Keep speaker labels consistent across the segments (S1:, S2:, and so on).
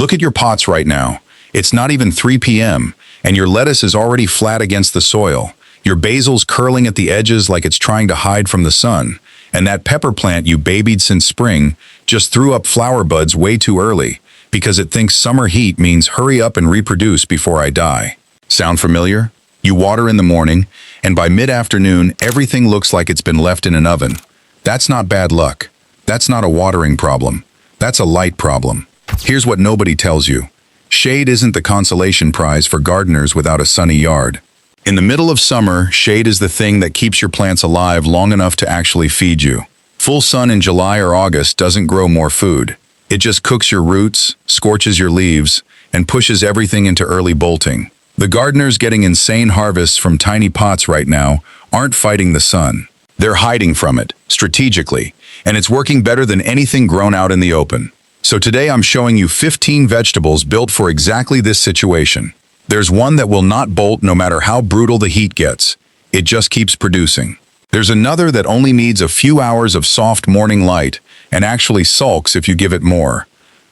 S1: Look at your pots right now. It's not even 3 p.m., and your lettuce is already flat against the soil. Your basil's curling at the edges like it's trying to hide from the sun. And that pepper plant you babied since spring just threw up flower buds way too early because it thinks summer heat means hurry up and reproduce before I die. Sound familiar? You water in the morning, and by mid-afternoon, everything looks like it's been left in an oven. That's not bad luck. That's not a watering problem. That's a light problem. Here's what nobody tells you. Shade isn't the consolation prize for gardeners without a sunny yard. In the middle of summer, shade is the thing that keeps your plants alive long enough to actually feed you. Full sun in July or August doesn't grow more food. It just cooks your roots, scorches your leaves, and pushes everything into early bolting. The gardeners getting insane harvests from tiny pots right now aren't fighting the sun. They're hiding from it, strategically, and it's working better than anything grown out in the open. So today I'm showing you 15 vegetables built for exactly this situation. There's one that will not bolt no matter how brutal the heat gets. It just keeps producing. There's another that only needs a few hours of soft morning light and actually sulks if you give it more.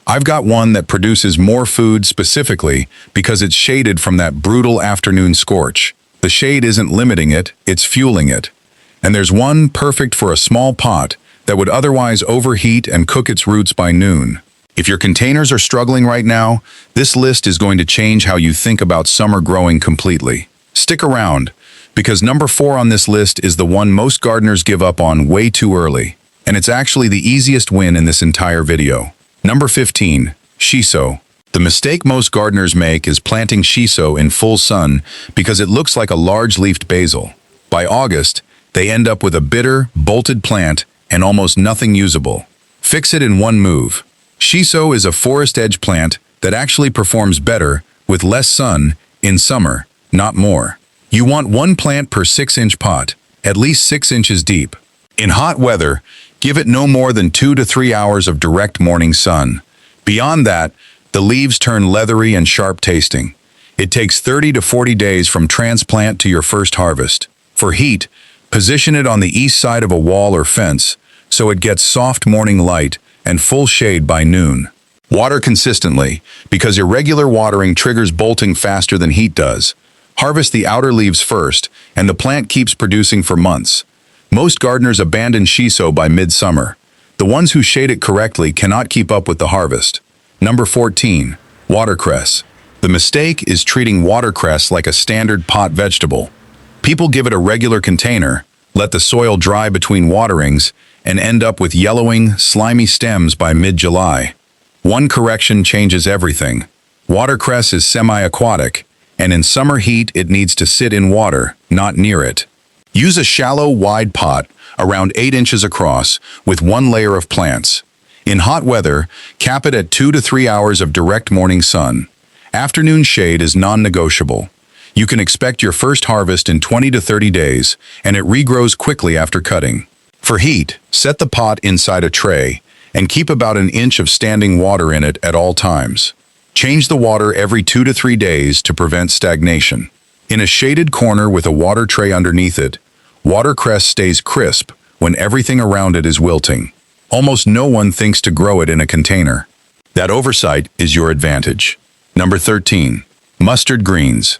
S1: I've got one that produces more food specifically because it's shaded from that brutal afternoon scorch. The shade isn't limiting it, it's fueling it. And there's one perfect for a small pot that would otherwise overheat and cook its roots by noon. If your containers are struggling right now, this list is going to change how you think about summer growing completely. Stick around, because number 4 on this list is the one most gardeners give up on way too early. And it's actually the easiest win in this entire video. Number 15, shiso. The mistake most gardeners make is planting shiso in full sun because it looks like a large-leafed basil. By August, they end up with a bitter, bolted plant and almost nothing usable. Fix it in one move. Shiso is a forest edge plant that actually performs better with less sun in summer, not more. You want one plant per 6-inch pot, at least 6 inches deep. In hot weather, give it no more than 2 to 3 hours of direct morning sun. Beyond that, the leaves turn leathery and sharp tasting. It takes 30 to 40 days from transplant to your first harvest. For heat, position it on the east side of a wall or fence so it gets soft morning light and full shade by noon. Water consistently, because irregular watering triggers bolting faster than heat does. Harvest the outer leaves first, and the plant keeps producing for months. Most gardeners abandon shiso by midsummer. The ones who shade it correctly cannot keep up with the harvest. Number 14, watercress. The mistake is treating watercress like a standard pot vegetable. People give it a regular container, let the soil dry between waterings, and end up with yellowing, slimy stems by mid-July. One correction changes everything. Watercress is semi-aquatic, and in summer heat it needs to sit in water, not near it. Use a shallow, wide pot, around 8 inches across, with one layer of plants. In hot weather, cap it at 2 to 3 hours of direct morning sun. Afternoon shade is non-negotiable. You can expect your first harvest in 20 to 30 days, and it regrows quickly after cutting. For heat, set the pot inside a tray, and keep about an inch of standing water in it at all times. Change the water every 2 to 3 days to prevent stagnation. In a shaded corner with a water tray underneath it, watercress stays crisp when everything around it is wilting. Almost no one thinks to grow it in a container. That oversight is your advantage. Number 13, mustard greens.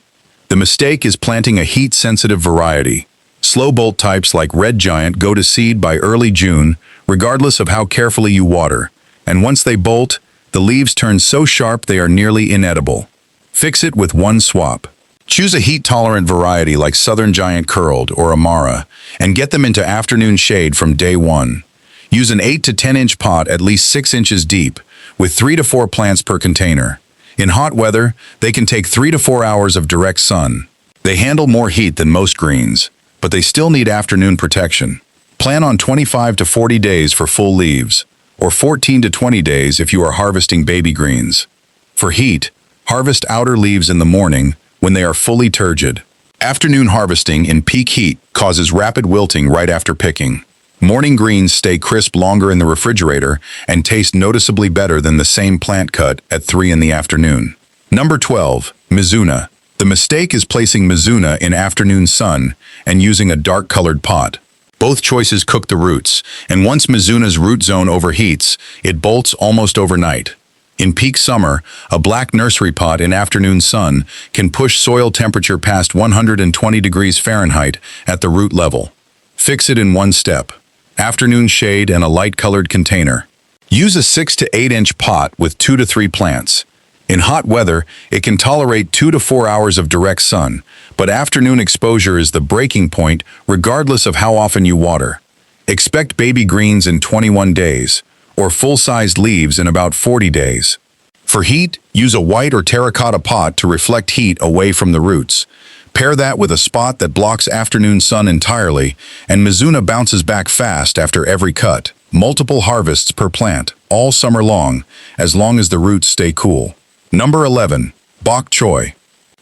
S1: The mistake is planting a heat-sensitive variety. Slow bolt types like Red Giant go to seed by early June, regardless of how carefully you water. And once they bolt, the leaves turn so sharp they are nearly inedible. Fix it with one swap. Choose a heat-tolerant variety like Southern Giant Curled or Amara, and get them into afternoon shade from day one. Use an 8 to 10 inch pot at least 6 inches deep, with 3 to 4 plants per container. In hot weather, they can take 3 to 4 hours of direct sun. They handle more heat than most greens, but they still need afternoon protection. Plan on 25 to 40 days for full leaves, or 14 to 20 days if you are harvesting baby greens. For heat, harvest outer leaves in the morning when they are fully turgid. Afternoon harvesting in peak heat causes rapid wilting right after picking. Morning greens stay crisp longer in the refrigerator and taste noticeably better than the same plant cut at 3 in the afternoon. Number 12, Mizuna. The mistake is placing Mizuna in afternoon sun and using a dark-colored pot. Both choices cook the roots, and once Mizuna's root zone overheats, it bolts almost overnight. In peak summer, a black nursery pot in afternoon sun can push soil temperature past 120 degrees Fahrenheit at the root level. Fix it in one step: afternoon shade and a light-colored container. Use a 6 to 8 inch pot with 2 to 3 plants. In hot weather, it can tolerate 2 to 4 hours of direct sun, but afternoon exposure is the breaking point regardless of how often you water. Expect baby greens in 21 days, or full-sized leaves in about 40 days. For heat, use a white or terracotta pot to reflect heat away from the roots. Pair that with a spot that blocks afternoon sun entirely, and Mizuna bounces back fast after every cut. Multiple harvests per plant, all summer long as the roots stay cool. Number 11. Bok choy.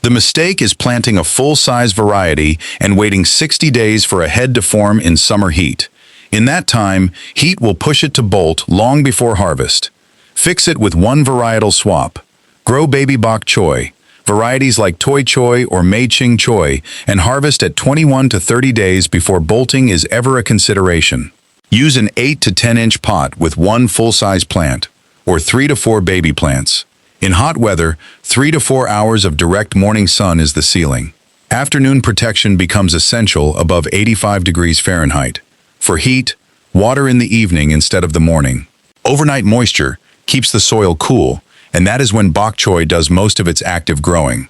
S1: The mistake is planting a full-size variety and waiting 60 days for a head to form in summer heat. In that time, heat will push it to bolt long before harvest. Fix it with one varietal swap. Grow baby bok choy, varieties like Toi Choy or Mei Ching Choy, and harvest at 21 to 30 days before bolting is ever a consideration. Use an 8 to 10 inch pot with one full-size plant, or 3 to 4 baby plants. In hot weather, 3 to 4 hours of direct morning sun is the ceiling. Afternoon protection becomes essential above 85 degrees Fahrenheit. For heat, water in the evening instead of the morning. Overnight moisture keeps the soil cool, and that is when bok choy does most of its active growing.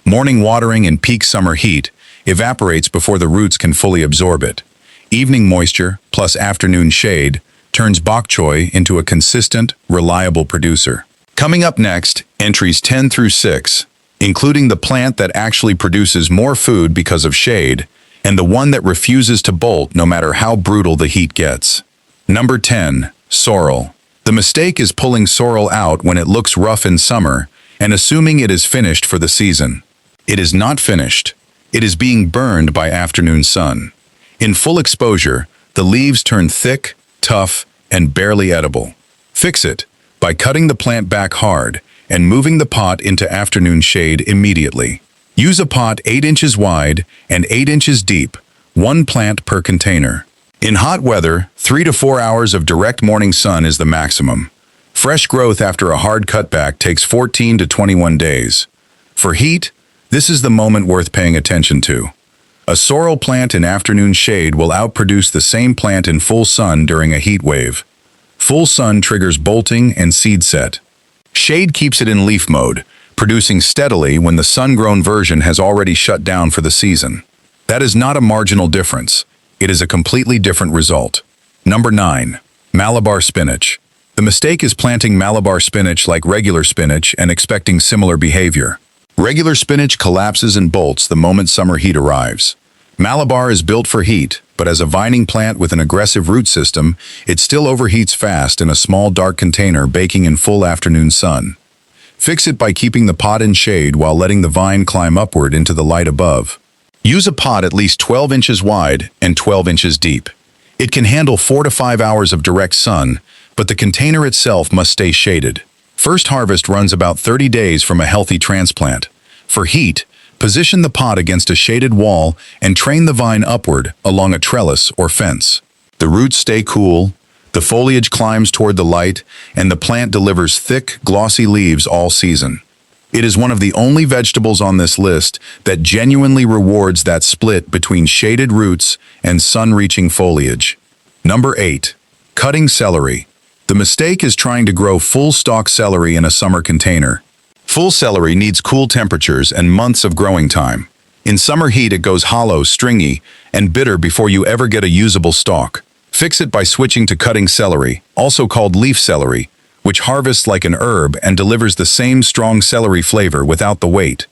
S1: Morning watering in peak summer heat evaporates before the roots can fully absorb it. Evening moisture plus afternoon shade turns bok choy into a consistent, reliable producer. Coming up next, entries 10 through 6, including the plant that actually produces more food because of shade, and the one that refuses to bolt no matter how brutal the heat gets. Number 10. Sorrel. The mistake is pulling sorrel out when it looks rough in summer and assuming it is finished for the season. It is not finished. It is being burned by afternoon sun. In full exposure, the leaves turn thick, tough, and barely edible. Fix it by cutting the plant back hard and moving the pot into afternoon shade immediately. Use a pot 8 inches wide and 8 inches deep, one plant per container. In hot weather, 3 to 4 hours of direct morning sun is the maximum. Fresh growth after a hard cutback takes 14 to 21 days. For heat, this is the moment worth paying attention to. A sorrel plant in afternoon shade will outproduce the same plant in full sun during a heat wave. Full sun triggers bolting and seed set. Shade keeps it in leaf mode, producing steadily when the sun-grown version has already shut down for the season. That is not a marginal difference. It is a completely different result. Number 9. Malabar spinach. The mistake is planting Malabar spinach like regular spinach and expecting similar behavior. Regular spinach collapses and bolts the moment summer heat arrives. Malabar is built for heat, but as a vining plant with an aggressive root system, it still overheats fast in a small dark container baking in full afternoon sun. Fix it by keeping the pot in shade while letting the vine climb upward into the light above. Use a pot at least 12 inches wide and 12 inches deep. It can handle 4 to 5 hours of direct sun, but the container itself must stay shaded. First harvest runs about 30 days from a healthy transplant. For heat, position the pot against a shaded wall and train the vine upward along a trellis or fence. The roots stay cool, the foliage climbs toward the light, and the plant delivers thick, glossy leaves all season. It is one of the only vegetables on this list that genuinely rewards that split between shaded roots and sun-reaching foliage. Number 8. Cutting celery. The mistake is trying to grow full-stalk celery in a summer container. Full celery needs cool temperatures and months of growing time. In summer heat, it goes hollow, stringy, and bitter before you ever get a usable stalk. Fix it by switching to cutting celery, also called leaf celery, which harvests like an herb and delivers the same strong celery flavor without the weight.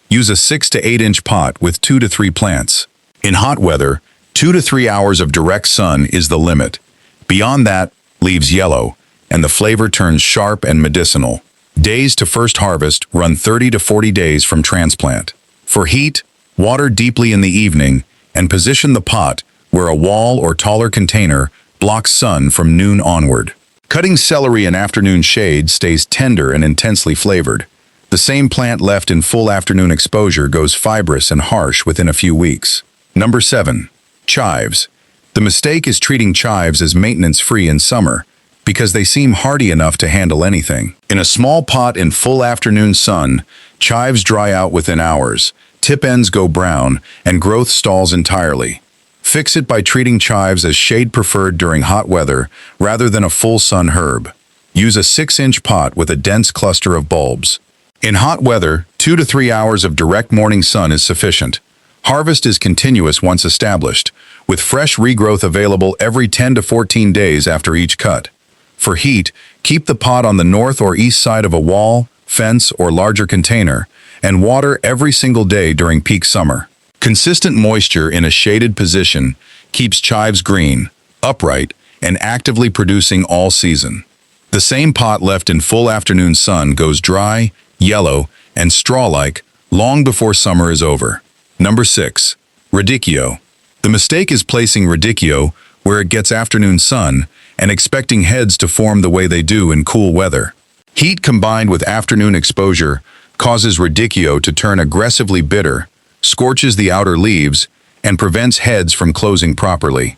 S1: Use a 6 to 8 inch pot with 2 to 3 plants. In hot weather, 2 to 3 hours of direct sun is the limit. Beyond that, leaves yellow, and the flavor turns sharp and medicinal. Days to first harvest run 30 to 40 days from transplant. For heat, water deeply in the evening and position the pot where a wall or taller container blocks sun from noon onward. Cutting celery in afternoon shade stays tender and intensely flavored. The same plant left in full afternoon exposure goes fibrous and harsh within a few weeks. Number 7. Chives. The mistake is treating chives as maintenance-free in summer. because they seem hardy enough to handle anything. In a small pot in full afternoon sun, chives dry out within hours, tip ends go brown, and growth stalls entirely. Fix it by treating chives as shade preferred during hot weather rather than a full sun herb. Use a 6-inch pot with a dense cluster of bulbs. In hot weather, 2 to 3 hours of direct morning sun is sufficient. Harvest is continuous once established, with fresh regrowth available every 10 to 14 days after each cut. For heat, keep the pot on the north or east side of a wall, fence, or larger container, and water every single day during peak summer. Consistent moisture in a shaded position keeps chives green, upright, and actively producing all season. The same pot left in full afternoon sun goes dry, yellow, and straw-like long before summer is over. Number 6. Radicchio. The mistake is placing radicchio where it gets afternoon sun and expecting heads to form the way they do in cool weather. Heat combined with afternoon exposure causes radicchio to turn aggressively bitter, scorches the outer leaves, and prevents heads from closing properly.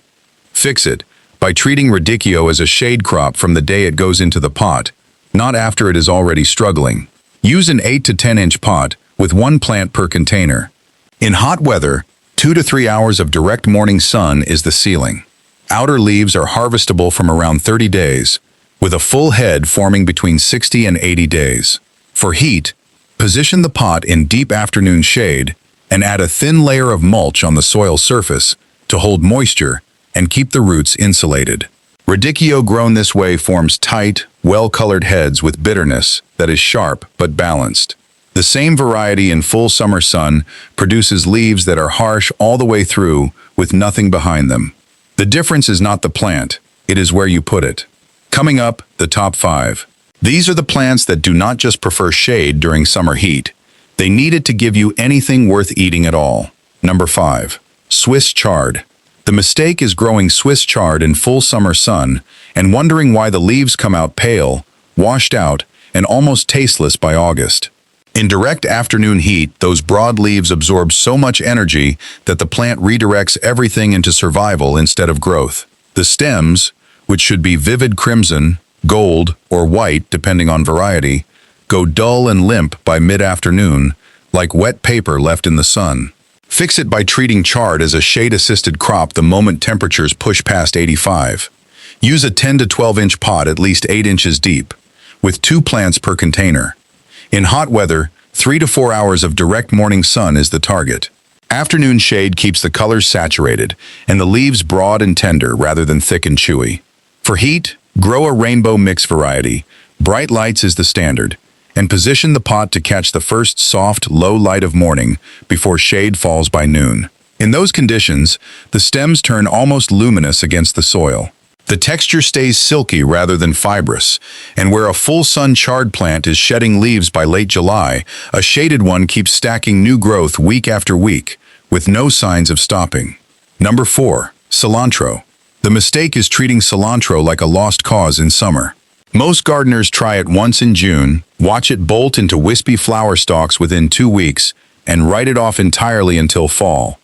S1: Fix it by treating radicchio as a shade crop from the day it goes into the pot, not after it is already struggling. Use an 8 to 10-inch pot with 1 plant per container. In hot weather, 2 to 3 hours of direct morning sun is the ceiling. Outer leaves are harvestable from around 30 days, with a full head forming between 60 and 80 days. For heat, position the pot in deep afternoon shade and add a thin layer of mulch on the soil surface to hold moisture and keep the roots insulated. Radicchio grown this way forms tight, well-colored heads with bitterness that is sharp but balanced. The same variety in full summer sun produces leaves that are harsh all the way through with nothing behind them. The difference is not the plant, it is where you put it. Coming up, the top 5. These are the plants that do not just prefer shade during summer heat. They need it to give you anything worth eating at all. Number 5. Swiss chard. The mistake is growing Swiss chard in full summer sun and wondering why the leaves come out pale, washed out, and almost tasteless by August. In direct afternoon heat, those broad leaves absorb so much energy that the plant redirects everything into survival instead of growth. The stems, which should be vivid crimson, gold, or white depending on variety, go dull and limp by mid-afternoon, like wet paper left in the sun. Fix it by treating chard as a shade-assisted crop the moment temperatures push past 85. Use a 10 to 12-inch pot at least 8 inches deep, with 2 plants per container. In hot weather, 3 to 4 hours of direct morning sun is the target. Afternoon shade keeps the colors saturated and the leaves broad and tender rather than thick and chewy. For heat, grow a rainbow mix variety. Bright lights is the standard, and position the pot to catch the first soft, low light of morning before shade falls by noon. In those conditions, the stems turn almost luminous against the soil. The texture stays silky rather than fibrous, and where a full sun chard plant is shedding leaves by late July, a shaded one keeps stacking new growth week after week, with no signs of stopping. Number 4. Cilantro. The mistake is treating cilantro like a lost cause in summer. Most gardeners try it once in June, watch it bolt into wispy flower stalks within 2 weeks, and write it off entirely until fall.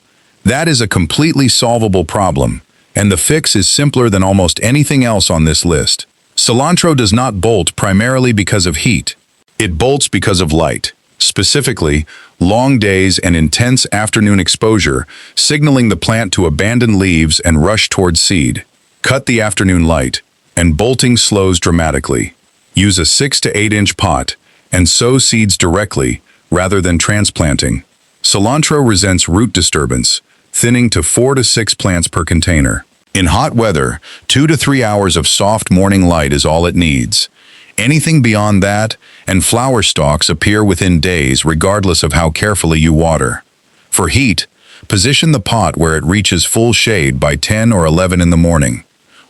S1: That is a completely solvable problem, and the fix is simpler than almost anything else on this list. Cilantro does not bolt primarily because of heat. It bolts because of light, specifically long days and intense afternoon exposure, signaling the plant to abandon leaves and rush towards seed. Cut the afternoon light, and bolting slows dramatically. Use a 6 to 8-inch pot and sow seeds directly rather than transplanting. Cilantro resents root disturbance, thinning to 4 to 6 plants per container. In hot weather, 2 to 3 hours of soft morning light is all it needs. Anything beyond that, and flower stalks appear within days regardless of how carefully you water. For heat, position the pot where it reaches full shade by 10 or 11 in the morning.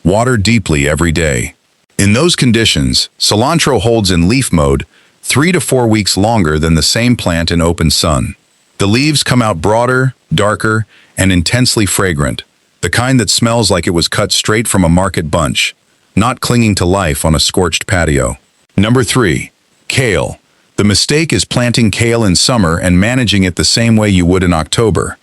S1: Water deeply every day. In those conditions, cilantro holds in leaf mode 3 to 4 weeks longer than the same plant in open sun. The leaves come out broader, darker, and intensely fragrant, the kind that smells like it was cut straight from a market bunch, not clinging to life on a scorched patio. Number 3. Kale. The mistake is planting kale in summer and managing it the same way you would in October.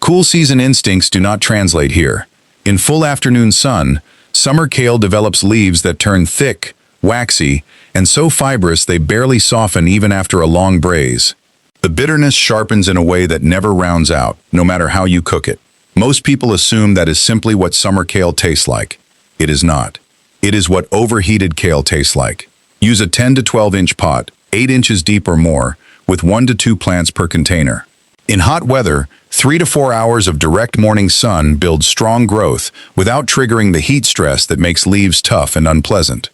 S1: Cool season instincts do not translate here. In full afternoon sun, Summer kale develops leaves that turn thick, waxy, and so fibrous they barely soften even after a long braise. The bitterness sharpens in a way that never rounds out, no matter how you cook it. Most people assume that is simply what summer kale tastes like. It is not. It is what overheated kale tastes like. Use a 10 to 12 inch pot, 8 inches deep or more, with 1 to 2 plants per container. In hot weather, 3 to 4 hours of direct morning sun builds strong growth without triggering the heat stress that makes leaves tough and unpleasant.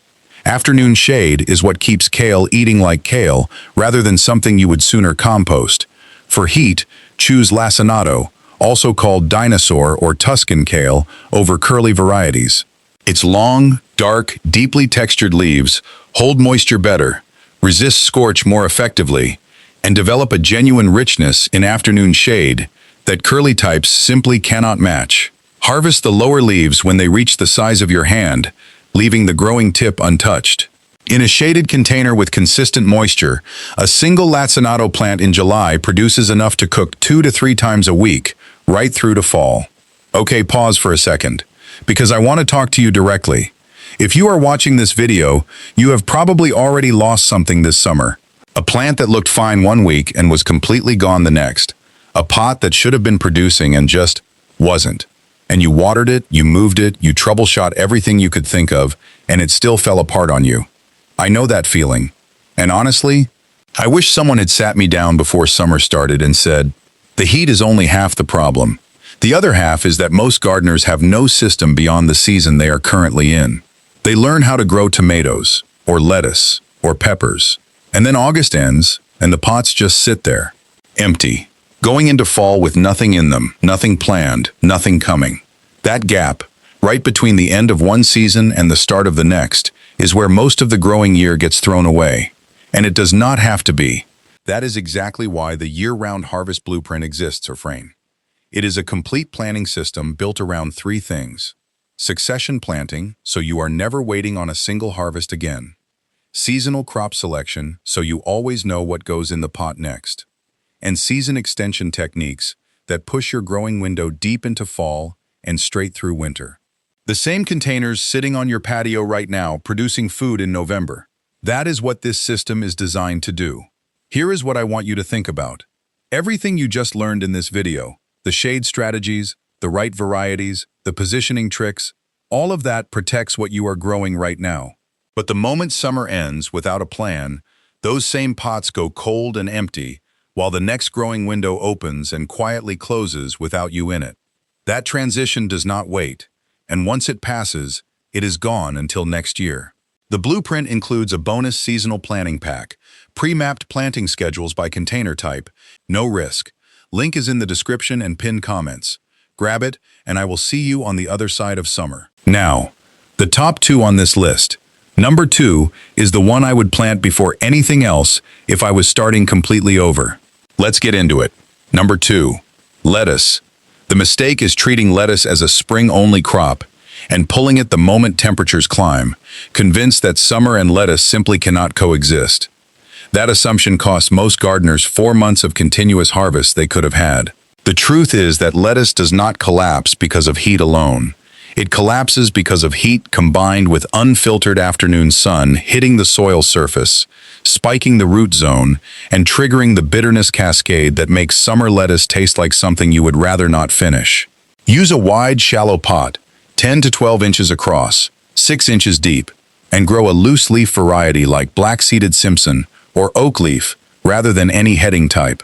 S1: Afternoon shade is what keeps kale eating like kale rather than something you would sooner compost. For heat, choose lacinato, also called dinosaur or Tuscan kale, over curly varieties. Its long, dark, deeply textured leaves hold moisture better, resist scorch more effectively, and develop a genuine richness in afternoon shade that curly types simply cannot match. Harvest the lower leaves when they reach the size of your hand, leaving the growing tip untouched. In a shaded container with consistent moisture, a single lacinato plant in July produces enough to cook 2 to 3 times a week, right through to fall. Okay, pause for a second, because I want to talk to you directly. If you are watching this video, you have probably already lost something this summer. A plant that looked fine one week and was completely gone the next. A pot that should have been producing and just wasn't. And you watered it, you moved it, you troubleshot everything you could think of, and it still fell apart on you. I know that feeling. And honestly, I wish someone had sat me down before summer started and said, the heat is only half the problem. The other half is that most gardeners have no system beyond the season they are currently in. They learn how to grow tomatoes, or lettuce, or peppers. And then August ends, and the pots just sit there, empty, going into fall with nothing in them, nothing planned, nothing coming. That gap, right between the end of one season and the start of the next, is where most of the growing year gets thrown away. And it does not have to be. That is exactly why the year-round harvest blueprint exists, or frame. It is a complete planning system built around 3 things. Succession planting, so you are never waiting on a single harvest again. Seasonal crop selection, so you always know what goes in the pot next. And season extension techniques that push your growing window deep into fall and straight through winter. The same containers sitting on your patio right now producing food in November. That is what this system is designed to do. Here is what I want you to think about. Everything you just learned in this video, the shade strategies, the right varieties, the positioning tricks, all of that protects what you are growing right now. But the moment summer ends without a plan, those same pots go cold and empty, while the next growing window opens and quietly closes without you in it. That transition does not wait, and once it passes, it is gone until next year. The blueprint includes a bonus seasonal planning pack, pre-mapped planting schedules by container type, no risk. Link is in the description and pinned comments. Grab it, and I will see you on the other side of summer. Now, the top 2 on this list. Number 2 is the one I would plant before anything else if I was starting completely over. Let's get into it. Number 2, lettuce. The mistake is treating lettuce as a spring-only crop and pulling it the moment temperatures climb, convinced that summer and lettuce simply cannot coexist. That assumption costs most gardeners 4 months of continuous harvest they could have had. The truth is that lettuce does not collapse because of heat alone. It collapses because of heat combined with unfiltered afternoon sun hitting the soil surface, spiking the root zone, and triggering the bitterness cascade that makes summer lettuce taste like something you would rather not finish. Use a wide, shallow pot, 10 to 12 inches across, 6 inches deep, and grow a loose leaf variety like black-seeded Simpson or oak leaf rather than any heading type.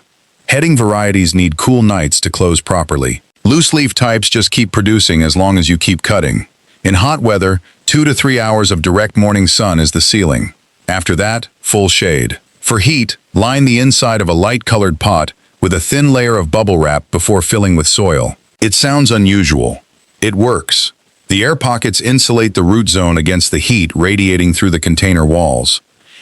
S1: Heading varieties need cool nights to close properly. Loose leaf types just keep producing as long as you keep cutting. In hot weather, 2 to 3 hours of direct morning sun is the ceiling. After that, full shade. For heat, line the inside of a light-colored pot with a thin layer of bubble wrap before filling with soil. It sounds unusual. It works. The air pockets insulate the root zone against the heat radiating through the container walls.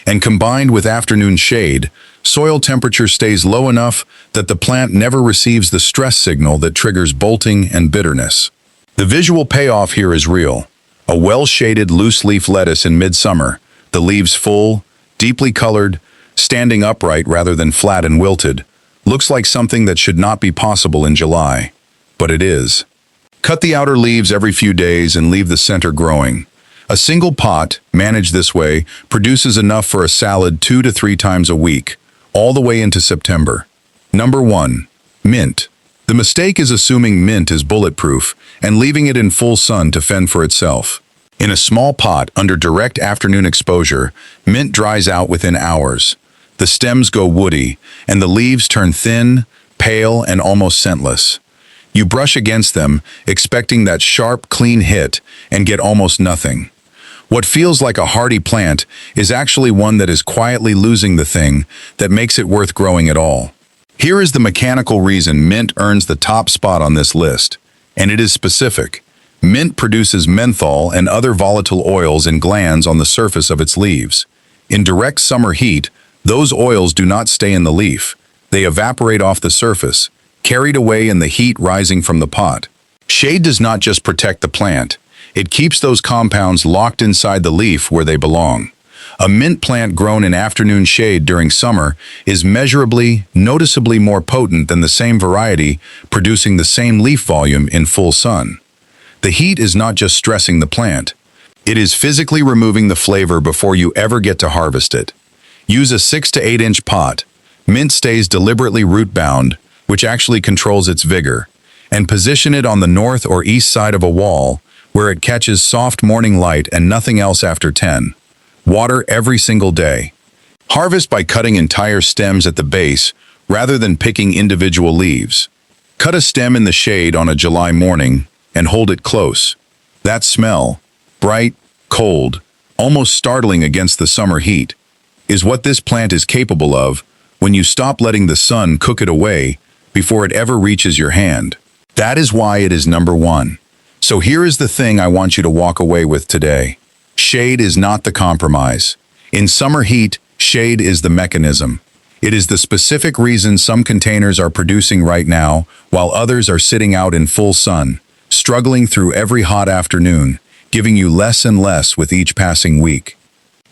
S1: And combined with afternoon shade, soil temperature stays low enough that the plant never receives the stress signal that triggers bolting and bitterness. The visual payoff here is real. A well-shaded loose-leaf lettuce in midsummer, the leaves full, deeply colored, standing upright rather than flat and wilted, looks like something that should not be possible in July. But it is. Cut the outer leaves every few days and leave the center growing. A single pot, managed this way, produces enough for a salad 2 to 3 times a week, all the way into September. Number 1. Mint. The mistake is assuming mint is bulletproof and leaving it in full sun to fend for itself. In a small pot under direct afternoon exposure, mint dries out within hours. The stems go woody, and the leaves turn thin, pale, and almost scentless. You brush against them, expecting that sharp, clean hit, and get almost nothing. What feels like a hardy plant is actually one that is quietly losing the thing that makes it worth growing at all. Here is the mechanical reason mint earns the top spot on this list, and it is specific. Mint produces menthol and other volatile oils in glands on the surface of its leaves. In direct summer heat, those oils do not stay in the leaf. They evaporate off the surface, carried away in the heat rising from the pot. Shade does not just protect the plant, it keeps those compounds locked inside the leaf where they belong. A mint plant grown in afternoon shade during summer is noticeably more potent than the same variety producing the same leaf volume in full sun. The heat is not just stressing the plant, it is physically removing the flavor before you ever get to harvest it. Use a 6 to 8 inch pot. Mint stays deliberately root-bound, which actually controls its vigor, and position it on the north or east side of a wall where it catches soft morning light and nothing else after 10. Water every single day. Harvest by cutting entire stems at the base rather than picking individual leaves. Cut a stem in the shade on a July morning and hold it close. That smell, bright, cold, almost startling against the summer heat, is what this plant is capable of when you stop letting the sun cook it away before it ever reaches your hand. That is why it is number 1. So here is the thing I want you to walk away with today. Shade is not the compromise. In summer heat, shade is the mechanism. It is the specific reason some containers are producing right now, while others are sitting out in full sun, struggling through every hot afternoon, giving you less and less with each passing week.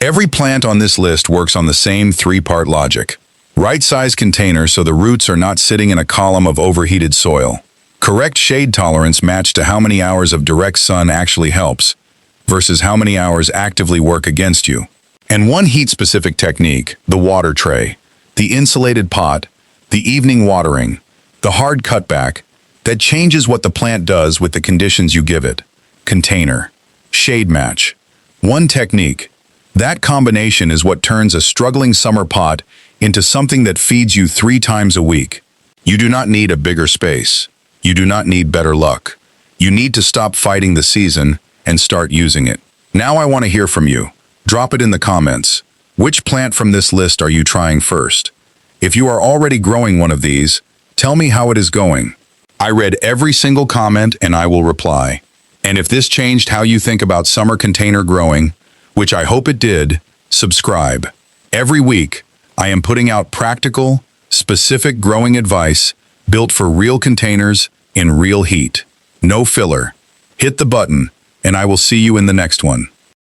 S1: Every plant on this list works on the same 3-part logic. Right-size container so the roots are not sitting in a column of overheated soil. Correct shade tolerance matched to how many hours of direct sun actually helps, versus how many hours actively work against you. And one heat-specific technique, the water tray, the insulated pot, the evening watering, the hard cutback, that changes what the plant does with the conditions you give it. Container, shade match. One technique. That combination is what turns a struggling summer pot into something that feeds you 3 times a week. You do not need a bigger space. You do not need better luck. You need to stop fighting the season and start using it. Now I want to hear from you. Drop it in the comments. Which plant from this list are you trying first? If you are already growing one of these, tell me how it is going. I read every single comment and I will reply. And if this changed how you think about summer container growing, which I hope it did, subscribe. Every week, I am putting out practical, specific growing advice built for real containers in real heat. No filler. Hit the button, and I will see you in the next one.